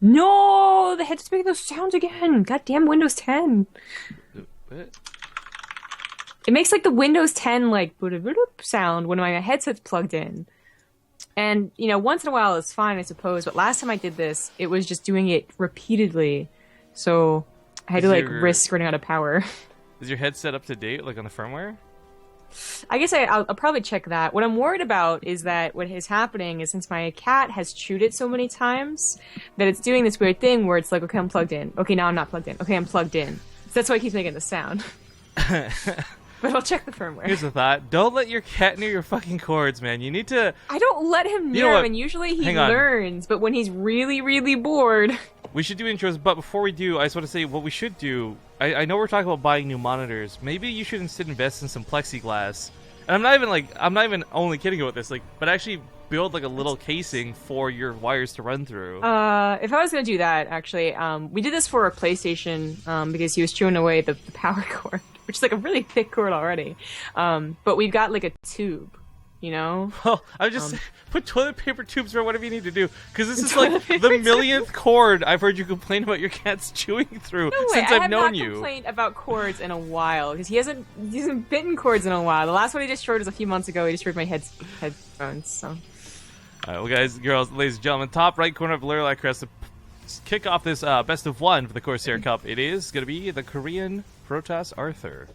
No, the headset's making those sounds again. Goddamn Windows 10. What? It makes like the Windows 10 like boop sound when my headset's plugged in. And, you know, once in a while it's fine, I suppose, but last time I did this, it was just doing it repeatedly. So I had to like risk running out of power. Is your headset up to date, like on the firmware? I guess I'll probably check that. What I'm worried about is that what is happening is since my cat has chewed it so many times, that it's doing this weird thing where it's like, okay, I'm plugged in. Okay, now I'm not plugged in. Okay, I'm plugged in. So that's why it keeps making the sound. But I'll check the firmware. Here's the thought. Don't let your cat near your fucking cords, man. You need to... I don't let him near him, and usually he learns, but when he's really, really bored... We should do intros, but before we do, I just want to say what we should do. I know we're talking about buying new monitors. Maybe you should instead invest in some plexiglass. And I'm not even only kidding about this, like, but actually build like a little casing for your wires to run through. If I was gonna do that, actually, we did this for a PlayStation, because he was chewing away the power cord, which is like a really thick cord already. But we've got like a tube, you know? Well, I just put toilet paper tubes or whatever you need to do, because this is like the millionth cord I've heard you complain about your cat's chewing through since I've known you. I have not complained about cords in a while, because he hasn't bitten cords in a while. The last one he destroyed was a few months ago. He destroyed my headphones, so... Alright, well guys, girls, ladies and gentlemen, top right corner of the Lurelai Crest to kick off this best of one for the Corsair Cup. It is going to be the Korean Protoss Arthur.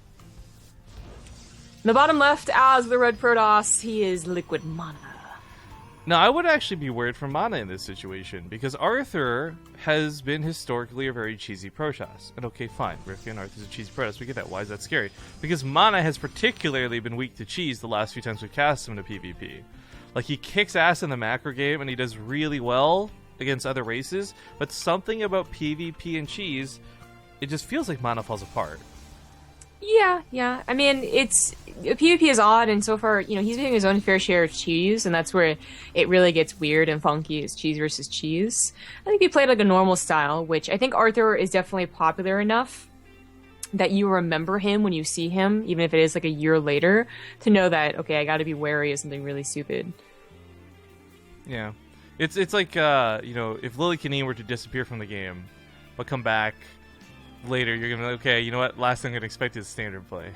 In the bottom left, as the red Protoss, he is Liquid MaNa. Now, I would actually be worried for MaNa in this situation, because Arthur has been historically a very cheesy Protoss. And okay, fine, Rifkin, Arthur's a cheesy Protoss, we get that. Why is that scary? Because MaNa has particularly been weak to cheese the last few times we've cast him to PvP. Like, he kicks ass in the macro game, and he does really well against other races, but something about PvP and cheese, it just feels like MaNa falls apart. Yeah. I mean, PvP is odd, and so far, you know, he's getting his own fair share of cheese, and that's where it really gets weird and funky, is cheese versus cheese. I think he played like a normal style, which I think Arthur is definitely popular enough that you remember him when you see him, even if it is like a year later, to know that, okay, I gotta be wary of something really stupid. Yeah. It's like, you know, if Lily Canine were to disappear from the game, but come back later, you're gonna be like, okay, you know what, last thing I'm gonna expect is standard play.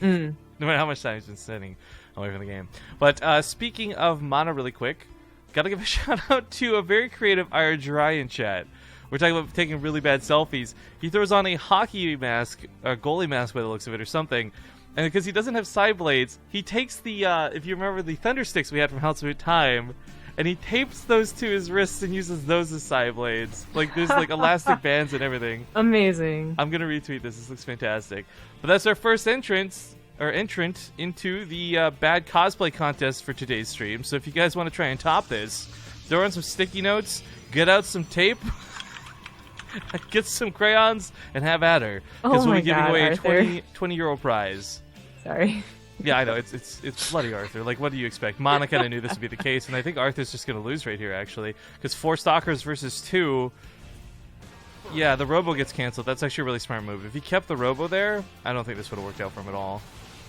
No matter how much time he's been sitting away from the game. But speaking of MaNa really quick, gotta give a shout out to a very creative Ira in chat. We're talking about taking really bad selfies. He throws on a hockey mask, a goalie mask by the looks of it or something, and because he doesn't have side blades, he takes the, if you remember the thunder sticks we had from House of Time, and he tapes those to his wrists and uses those as side blades. Like, there's like elastic bands and everything. Amazing. I'm gonna retweet this. This looks fantastic. But that's our first entrant into the bad cosplay contest for today's stream. So if you guys want to try and top this, throw in some sticky notes, get out some tape, get some crayons, and have at her. Because we'll be giving away a 20 € prize. Sorry. Yeah, I know. It's bloody Arthur. Like, what do you expect? MaNa kind of knew this would be the case, and I think Arthur's just going to lose right here, actually. Because 4 Stalkers versus 2... Yeah, the Robo gets canceled. That's actually a really smart move. If he kept the Robo there, I don't think this would have worked out for him at all.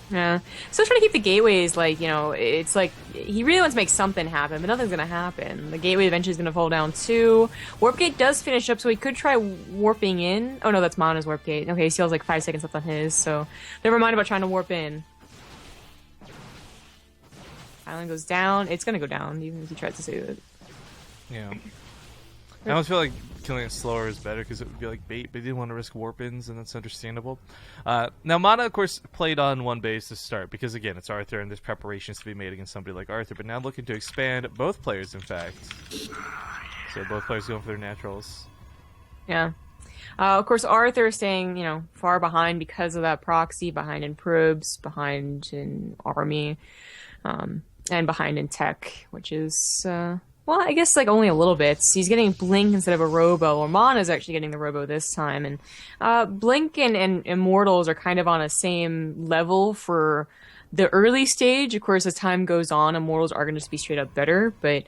Yeah. Still trying to keep the gateways, like, you know, it's like, he really wants to make something happen, but nothing's going to happen. The gateway eventually is going to fall down too. Warp Gate does finish up, so he could try warping in. Oh no, that's MaNa's Warp Gate. Okay, he still has like 5 seconds left on his, so never mind about trying to warp in. Island goes down. It's going to go down, even if he tries to save it. Yeah. I almost feel like killing it slower is better because it would be like bait, but he didn't want to risk warp-ins, and that's understandable. Now, MaNa, of course, played on one base to start because, again, it's Arthur, and there's preparations to be made against somebody like Arthur, but now looking to expand both players, in fact. So both players going for their naturals. Yeah. Of course, Arthur is staying, you know, far behind because of that proxy, behind in probes, behind in army, and behind in tech, which is... well, I guess like only a little bit. He's getting Blink instead of a Robo, or MaNa's actually getting the Robo this time. And Blink and Immortals are kind of on a same level for the early stage. Of course, as time goes on, Immortals are going to just be straight up better. But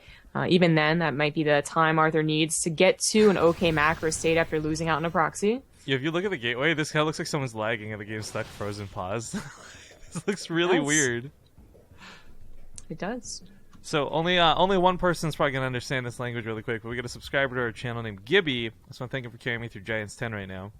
even then, that might be the time Arthur needs to get to an okay macro state after losing out in a proxy. Yeah, if you look at the gateway, this kind of looks like someone's lagging and the game's stuck frozen pause. This looks really weird. It does. So only one person's probably gonna understand this language really quick. But we got a subscriber to our channel named Gibby. So I thank him for carrying me through Giants 10 right now.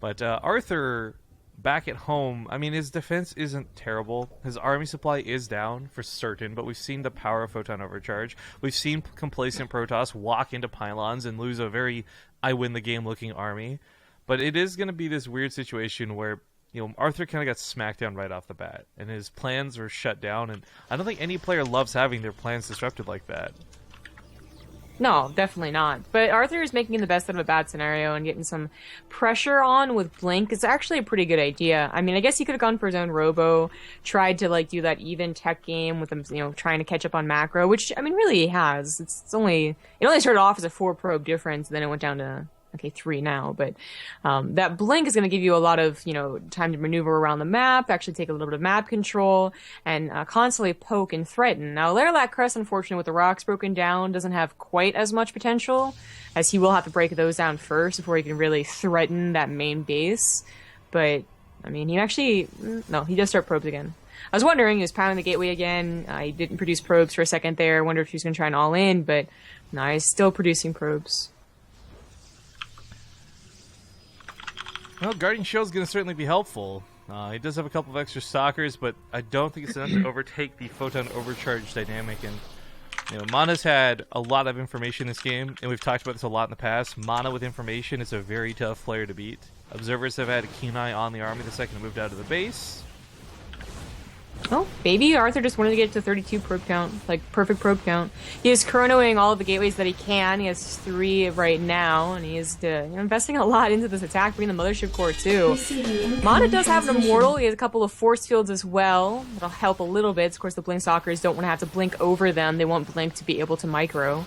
But Arthur, back at home, I mean, his defense isn't terrible. His army supply is down for certain, but we've seen the power of Photon Overcharge. We've seen complacent Protoss walk into pylons and lose a very I win the game looking army. But it is going to be this weird situation where, you know, Arthur kind of got smacked down right off the bat, and his plans were shut down, and I don't think any player loves having their plans disrupted like that. No, definitely not. But Arthur is making the best out of a bad scenario and getting some pressure on with Blink. It's actually a pretty good idea. I mean, I guess he could have gone for his own robo, tried to like do that even tech game with him, you know, trying to catch up on macro, which I mean, really he has. It only started off as a 4 probe difference, then it went down to 3 now, but that Blink is going to give you a lot of, you know, time to maneuver around the map, actually take a little bit of map control, and constantly poke and threaten. Now, Lairlac Crest, unfortunately, with the rocks broken down, doesn't have quite as much potential, as he will have to break those down first before he can really threaten that main base. But, I mean, he does start probes again. I was wondering, he was pounding the gateway again. He didn't produce probes for a second there. I wonder if he was going to try an all-in, but no, he's still producing probes. Well, Guardian Shield's going to certainly be helpful. He does have a couple of extra stalkers, but I don't think it's enough to overtake the Photon Overcharge dynamic. And, you know, MaNa's had a lot of information in this game, and we've talked about this a lot in the past. MaNa with information is a very tough player to beat. Observers have had a keen eye on the army the second it moved out of the base. Oh, baby Arthur just wanted to get to 32 probe count, like perfect probe count. He is chronoing all of the gateways that he can. He has 3 right now, and he is investing a lot into this attack, bringing the Mothership Core too. MaNa does have an Immortal. He has a couple of force fields as well. That'll help a little bit. Of course, the Blink Stalkers don't want to have to blink over them. They want Blink to be able to micro.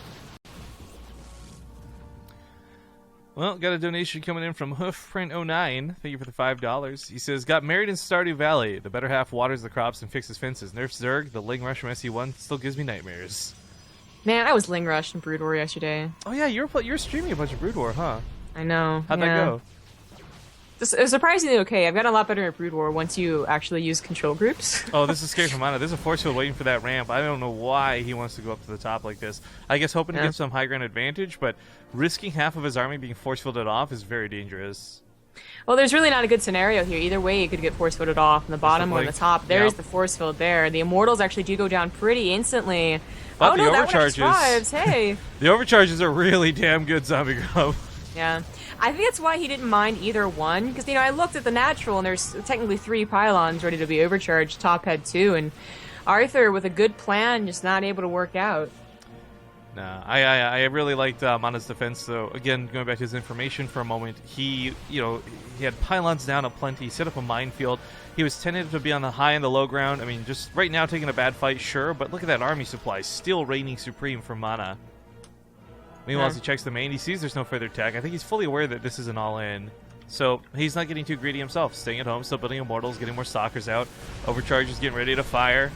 Well, got a donation coming in from Hoofprint09. Thank you for the $5. He says, got married in Stardew Valley. The better half waters the crops and fixes fences. Nerfs Zerg, the Ling Rush from SE1 still gives me nightmares. Man, I was Ling Rushed in Brood War yesterday. Oh yeah, you were streaming a bunch of Brood War, huh? I know. How'd that go? It's surprisingly okay. I've gotten a lot better at Brood War once you actually use control groups. Oh, this is scary for MaNa. There's a force field waiting for that ramp. I don't know why he wants to go up to the top like this. I guess hoping to get some high ground advantage, but risking half of his army being force fielded off is very dangerous. Well, there's really not a good scenario here. Either way, you could get force fielded off on the bottom or on the top. There's the force field there. The Immortals actually do go down pretty instantly. But oh no, that one survives. Hey. The overcharges are really damn good, Zombie Grub. Yeah. I think that's why he didn't mind either one, because, you know, I looked at the natural, and there's technically 3 pylons ready to be overcharged, top head 2, and Arthur, with a good plan, just not able to work out. Nah, I really liked MaNa's defense, though. Again, going back to his information for a moment, he had pylons down aplenty, he set up a minefield, he was tended to be on the high and the low ground. I mean, just right now taking a bad fight, sure, but look at that army supply, still reigning supreme for MaNa. Meanwhile, as he checks the main, he sees there's no further tech. I think he's fully aware that this is an all-in. So he's not getting too greedy himself. Staying at home, still building Immortals, getting more Stalkers out. Overcharge is getting ready to fire.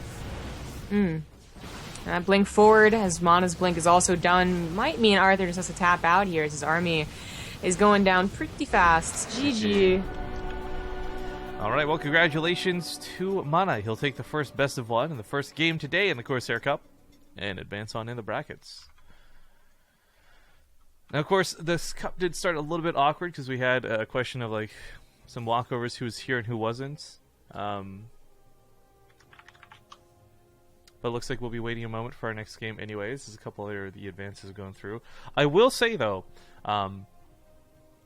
Blink forward, as MaNa's Blink is also done. Might mean Arthur just has to tap out here, as his army is going down pretty fast. GG. Alright, well, congratulations to MaNa. He'll take the first best of 1 in the first game today in the Corsair Cup and advance on in the brackets. Now, of course, this cup did start a little bit awkward because we had a question of, like, some walkovers, who was here and who wasn't. But it looks like we'll be waiting a moment for our next game anyways. There's a couple of the advances going through. I will say, though, I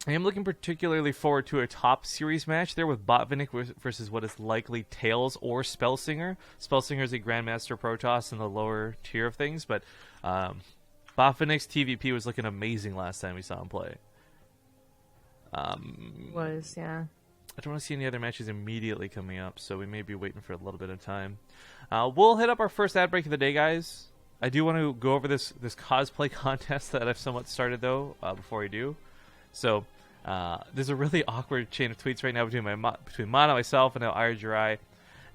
am looking particularly forward to a top series match there with Botvinnik versus what is likely Tails or Spellsinger. Spellsinger is a Grandmaster Protoss in the lower tier of things, but Botvinnik's TVP was looking amazing last time we saw him play. Yeah. I don't want to see any other matches immediately coming up, so we may be waiting for a little bit of time. We'll hit up our first ad break of the day, guys. I do want to go over this cosplay contest that I've somewhat started, though, before I do. So, there's a really awkward chain of tweets right now between MaNa, myself, and now Jirai,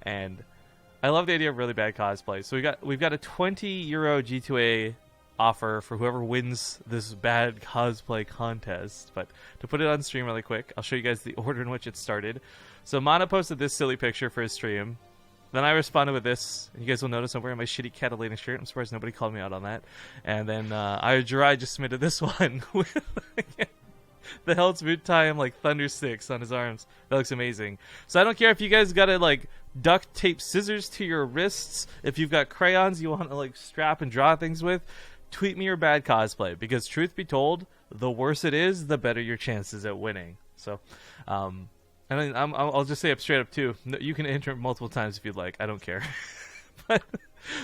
and I love the idea of really bad cosplay. So we've got a €20 G2A offer for whoever wins this bad cosplay contest. But to put it on stream really quick, I'll show you guys the order in which it started. So MaNa posted this silly picture for his stream. Then I responded with this. You guys will notice I'm wearing my shitty Catalina shirt. I'm surprised nobody called me out on that. And then Jirai just submitted this one with the Helt's boot tie him like thunder sticks on his arms. That looks amazing. So I don't care if you guys got to like duct tape scissors to your wrists. If you've got crayons you want to like strap and draw things with, tweet me your bad cosplay. Because truth be told, the worse it is, the better your chances at winning. So, and I'll just say up straight up too. You can enter multiple times if you'd like. I don't care. But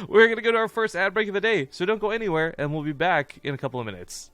we're gonna go to our first ad break of the day. So don't go anywhere, and we'll be back in a couple of minutes.